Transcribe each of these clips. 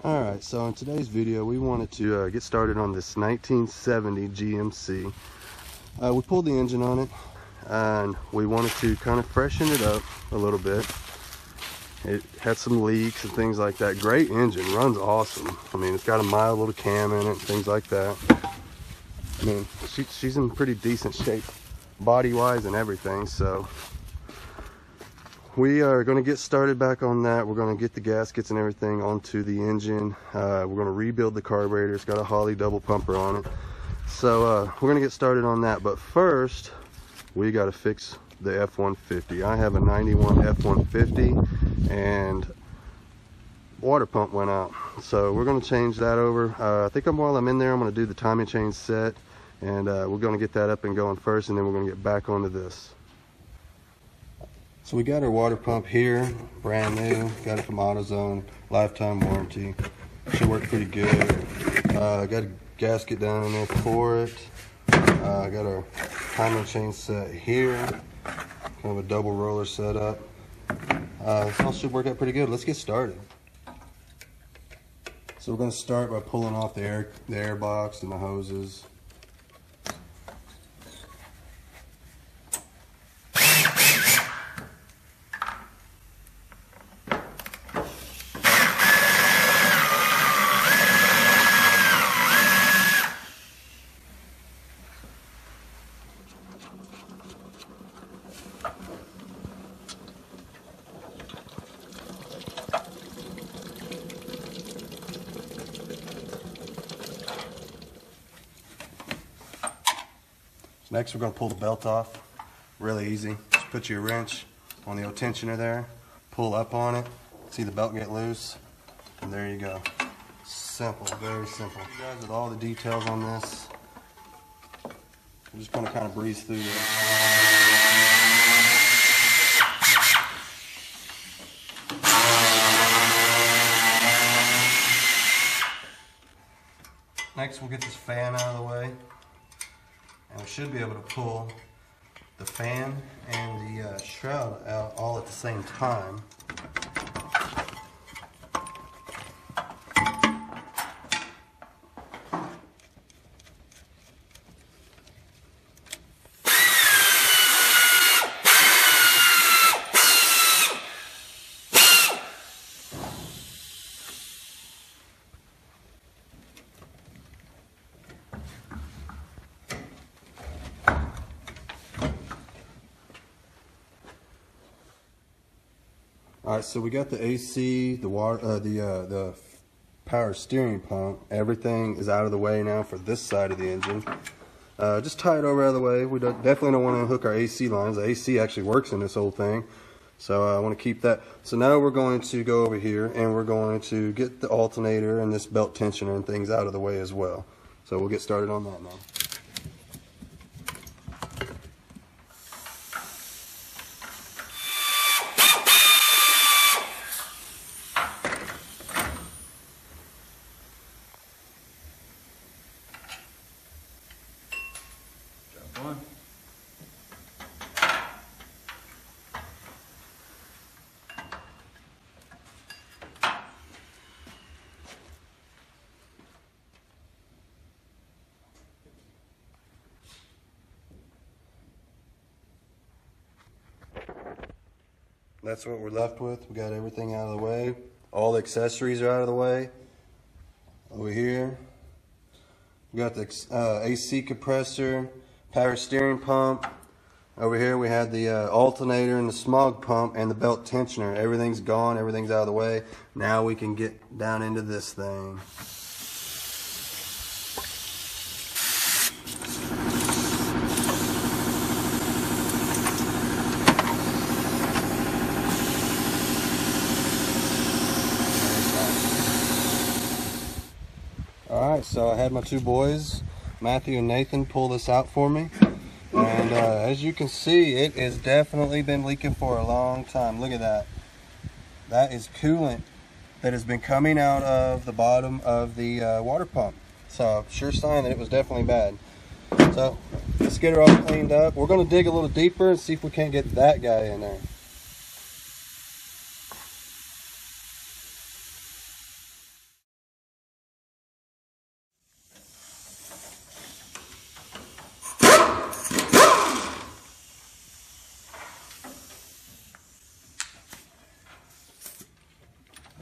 Alright, so in today's video we wanted to get started on this 1970 GMC. We pulled the engine on it and we wanted to kind of freshen it up a little bit. It had some leaks and things like that. Great engine, runs awesome. I mean, it's got a mild little cam in it, things like that. I mean, she's in pretty decent shape body wise and everything, so we are going to get started back on that. We're going to get the gaskets and everything onto the engine. We're going to rebuild the carburetor. It's got a Holley double pumper on it. So we're going to get started on that. But first, we got to fix the F-150. I have a 91 F-150 and water pump went out. So we're going to change that over. I think while I'm in there, I'm going to do the timing chain set. And we're going to get that up and going first, and then we're going to get back onto this. So we got our water pump here, brand new, got it from AutoZone, lifetime warranty. Should work pretty good. Got a gasket down in there for it. Got our timing chain set here, kind of a double roller setup. This all should work out pretty good. Let's get started. So we're going to start by pulling off the air box and the hoses. Next, we're going to pull the belt off. Really easy. Just put your wrench on the old tensioner there, pull up on it, see the belt get loose, and there you go. Simple, very simple. You guys with all the details on this. I'm just going to kind of breeze through this. Next, we'll get this fan out of the way. And we should be able to pull the fan and the shroud out all at the same time. Alright, so we got the AC, the water, the power steering pump. Everything is out of the way now for this side of the engine. Just tie it over out of the way. We definitely don't want to hook our AC lines. The AC actually works in this whole thing, so I want to keep that. So now we're going to go over here and we're going to get the alternator and this belt tensioner and things out of the way as well. So we'll get started on that now. That's what we're left with. We got everything out of the way. All the accessories are out of the way. Over here, we got the AC compressor, power steering pump. Over here we had the alternator and the smog pump and the belt tensioner. Everything's gone, everything's out of the way. Now we can get down into this thing. Alright, so I had my two boys, Matthew and Nathan, pull this out for me. And as you can see, it has definitely been leaking for a long time. Look at that. That is coolant that has been coming out of the bottom of the water pump. So, sure sign that it was definitely bad. So, let's get her all cleaned up. We're going to dig a little deeper and see if we can't get that guy in there.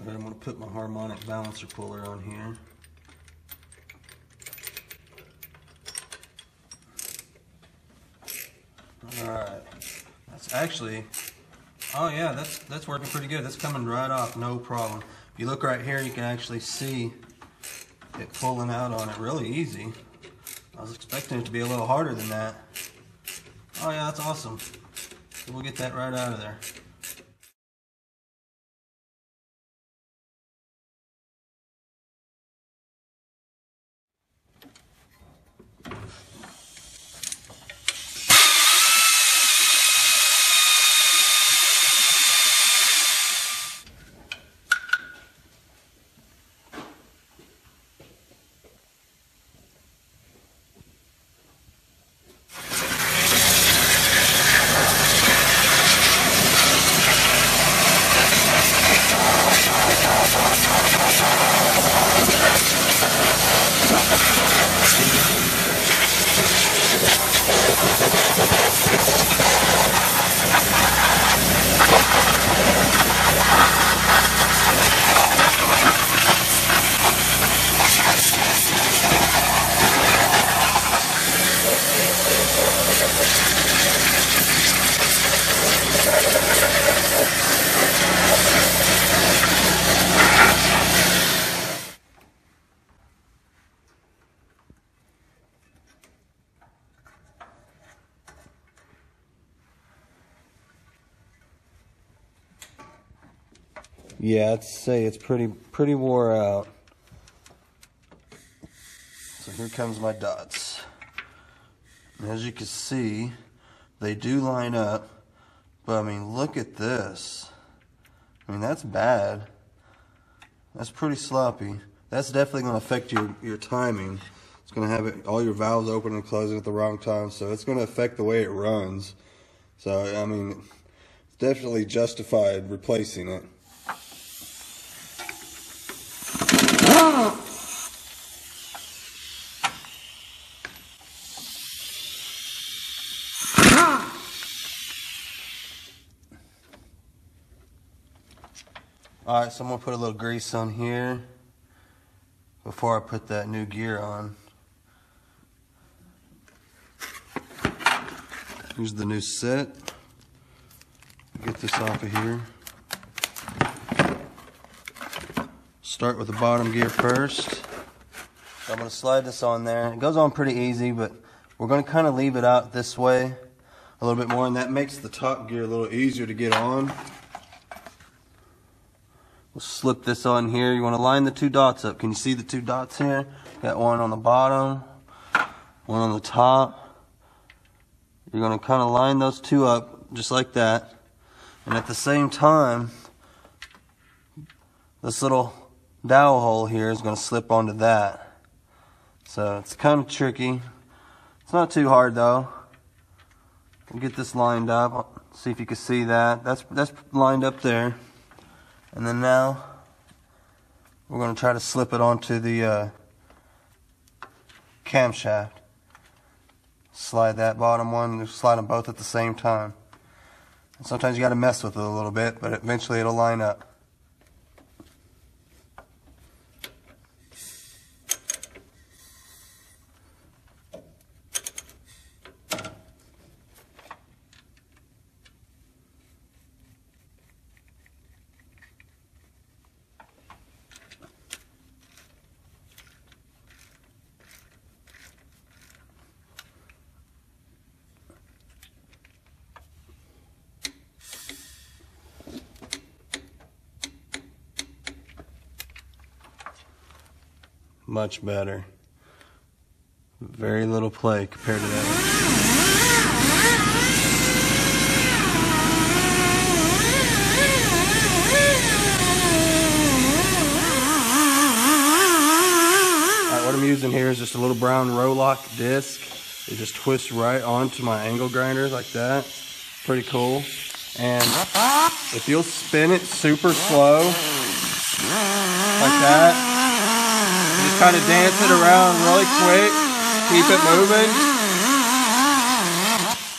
Alright, I'm going to put my harmonic balancer puller on here. Alright, that's actually, oh yeah, that's working pretty good. That's coming right off, no problem. If you look right here, you can actually see it pulling out on it really easy. I was expecting it to be a little harder than that. Oh yeah, that's awesome. So we'll get that right out of there. Yeah, I'd say it's pretty wore out. So here comes my dots. And as you can see, they do line up, but I mean, look at this. I mean, that's bad. That's pretty sloppy. That's definitely going to affect your timing. It's going to have all your valves open and closing at the wrong time, so it's going to affect the way it runs. So, I mean, it's definitely justified replacing it. Alright, so I'm going to put a little grease on here before I put that new gear on. Here's the new set. Get this off of here. Start with the bottom gear first. So I'm going to slide this on there. It goes on pretty easy, but we're going to kind of leave it out this way a little bit more, and that makes the top gear a little easier to get on. We'll slip this on here. You want to line the two dots up. Can you see the two dots here? Got one on the bottom, one on the top. You're going to kind of line those two up just like that. And at the same time, this little dowel hole here is going to slip onto that. So it's kind of tricky. It's not too hard though. We'll get this lined up. See if you can see that. That's lined up there. And then now we're going to try to slip it onto the camshaft. Slide that bottom one, slide them both at the same time. And sometimes you got to mess with it a little bit, but eventually it'll line up. Much better. Very little play compared to that one. Alright, what I'm using here is just a little brown Row-Lock disc. It just twists right onto my angle grinder like that. Pretty cool. And if you'll spin it super slow, like that, just kind of dance it around really quick, keep it moving.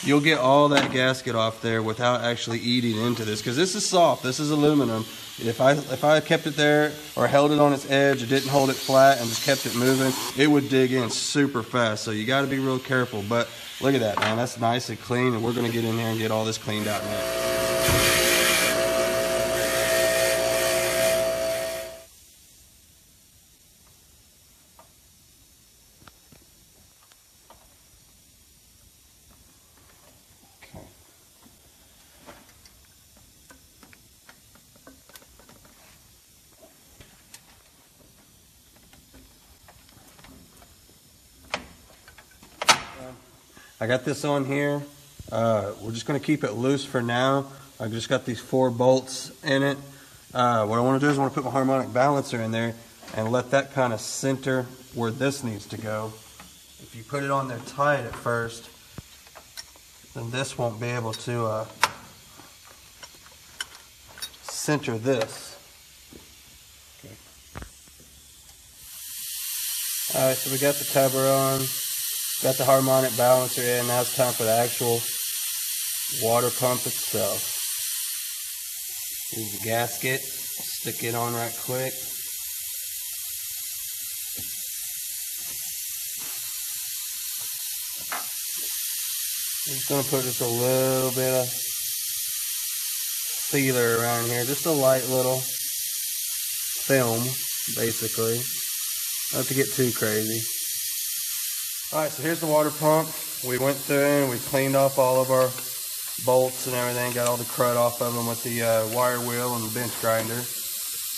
you'll get all that gasket off there without actually eating into this, because this is soft, this is aluminum. If I kept it there or held it on its edge or didn't hold it flat and just kept it moving, it would dig in super fast. So you got to be real careful. But look at that, man, that's nice and clean, and we're going to get in there and get all this cleaned out now. I got this on here. We're just going to keep it loose for now. I've just got these 4 bolts in it. What I want to do is I want to put my harmonic balancer in there and let that kind of center where this needs to go. If you put it on there tight at first, then this won't be able to center this. Okay. Alright, so we got the cover on. Got the harmonic balancer in. Now it's time for the actual water pump itself. Here's the gasket. Stick it on right quick. I'm just going to put just a little bit of sealer around here. Just a light little film, basically. Not to get too crazy. Alright, so here's the water pump. We went through and we cleaned off all of our bolts and everything, got all the crud off of them with the wire wheel and the bench grinder.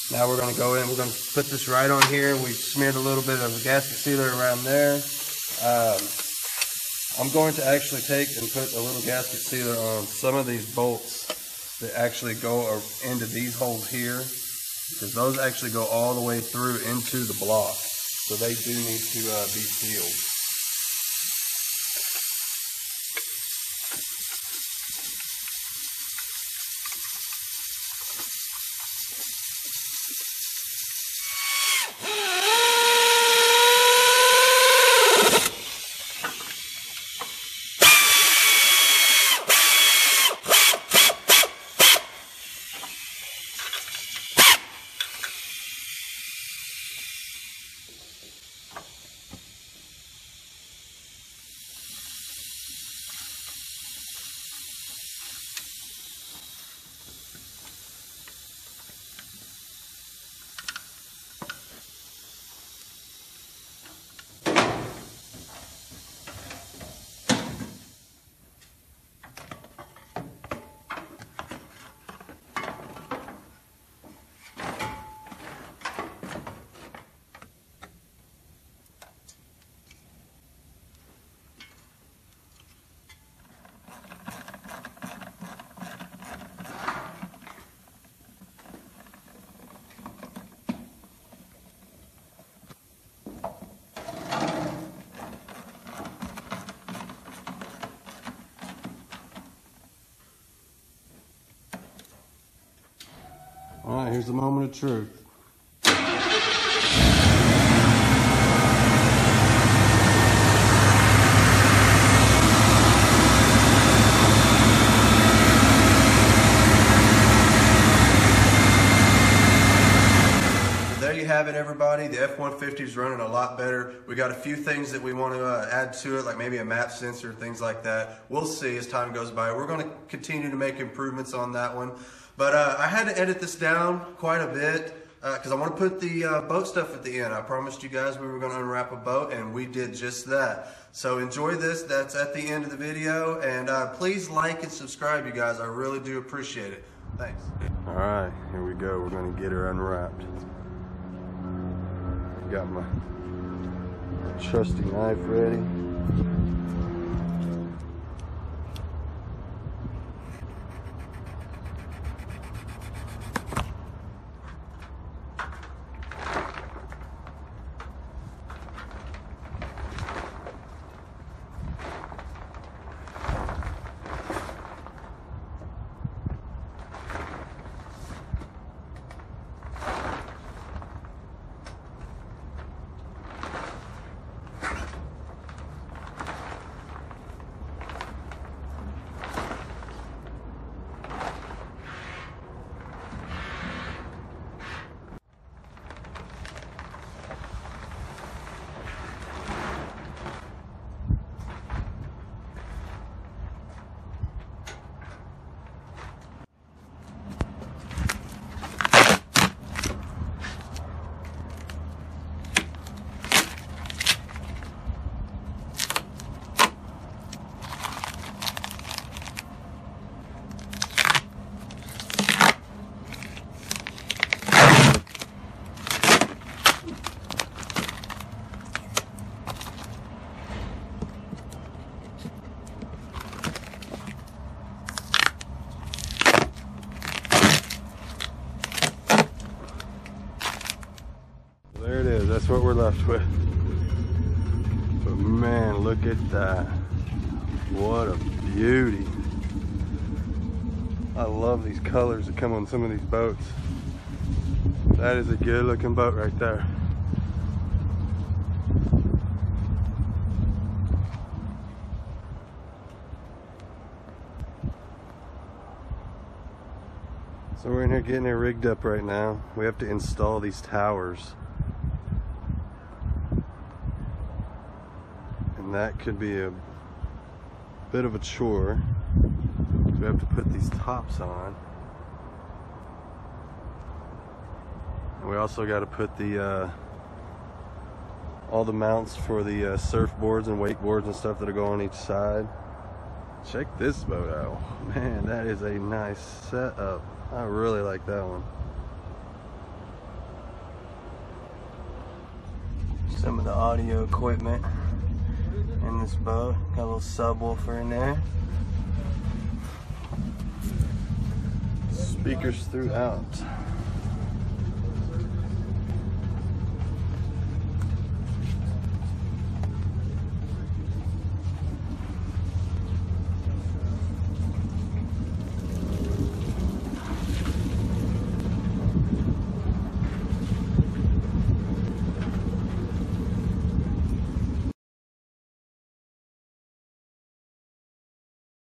Now we're going to go in, we're going to put this right on here. We smeared a little bit of gasket sealer around there. I'm going to actually take and put a little gasket sealer on some of these bolts that actually go into these holes here, because those actually go all the way through into the block. So they do need to be sealed. All right, here's the moment of truth. Have it, everybody. The F-150 is running a lot better. We got a few things that we want to add to it, like maybe a map sensor, things like that. We'll see as time goes by. We're going to continue to make improvements on that one. But I had to edit this down quite a bit because I want to put the boat stuff at the end. I promised you guys we were going to unwrap a boat, and we did just that. So enjoy this. That's at the end of the video. And please like and subscribe, you guys. I really do appreciate it. Thanks. All right, here we go. We're going to get her unwrapped. Got my trusty knife ready. is. That's what we're left with. But man, look at that. What a beauty. I love these colors that come on some of these boats. That is a good looking boat right there. So we're in here getting it rigged up right now. We have to install these towers. And that could be a bit of a chore. So we have to put these tops on. And we also got to put the all the mounts for the surfboards and wakeboards and stuff that'll go on each side. Check this boat out. Man, that is a nice setup. I really like that one. Some of the audio equipment in this boat. Got a little subwoofer in there. Speakers throughout.